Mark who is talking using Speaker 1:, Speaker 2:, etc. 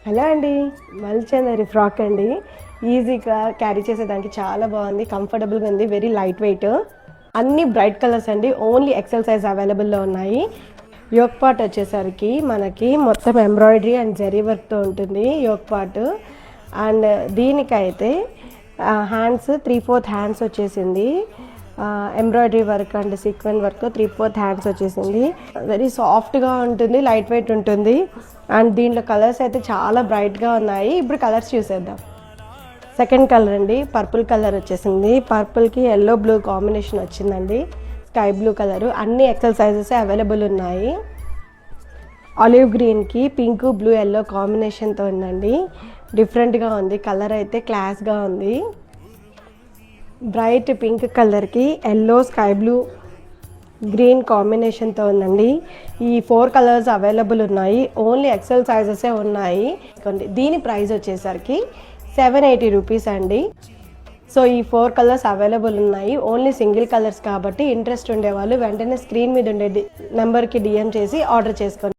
Speaker 1: Hello అండి, మల్చందరి frock అండి. ఈజీగా క్యారీ చేసేదానికి చాలా బాగుంది, కంఫర్టబుల్గా ఉంది, వెరీ లైట్ వెయిట్. అన్ని బ్రైట్ కలర్స్ అండి. ఓన్లీ ఎక్సెల్ సైజ్ అవైలబుల్లో ఉన్నాయి. యోక్ పార్ట్ వచ్చేసరికి మనకి మొత్తం ఎంబ్రాయిడరీ అండ్ జరీ వర్క్తో ఉంటుంది యోక్ పార్ట్. అండ్ దీనికైతే హ్యాండ్స్ 3/4 హ్యాండ్స్ వచ్చేసింది. Embroidery work and sequin work 3/4 hands వచ్చేసింది. వెరీ సాఫ్ట్గా ఉంటుంది, లైట్ వెయిట్ ఉంటుంది. అండ్ దీంట్లో కలర్స్ అయితే చాలా బ్రైట్గా ఉన్నాయి. ఇప్పుడు కలర్స్ చూసేద్దాం. సెకండ్ కలర్ అండి, పర్పుల్ కలర్ వచ్చేసింది. పర్పుల్కి ఎల్లో బ్లూ కాంబినేషన్ వచ్చిందండి. Sky blue colour. అన్ని ఎక్సెల్ సైజెస్ అవైలబుల్ ఉన్నాయి. ఆలివ్ గ్రీన్కి పింక్ బ్లూ ఎల్లో కాంబినేషన్తో ఉందండి. డిఫరెంట్గా ఉంది, కలర్ అయితే క్లాస్గా ఉంది. బ్రైట్ పింక్ కలర్కి ఎల్లో స్కై బ్లూ గ్రీన్ కాంబినేషన్తో ఉందండి. ఈ 4 కలర్స్ అవైలబుల్ ఉన్నాయి. ఓన్లీ ఎక్సెల్ సైజెసే ఉన్నాయి. దీని ప్రైస్ వచ్చేసరికి 780 రూపీస్ అండి. సో ఈ 4 కలర్స్ అవైలబుల్ ఉన్నాయి. ఓన్లీ సింగిల్ కలర్స్ కాబట్టి ఇంట్రెస్ట్ ఉండేవాళ్ళు వెంటనే స్క్రీన్ మీద ఉండే నెంబర్కి డిఎం చేసి ఆర్డర్ చేసుకోండి.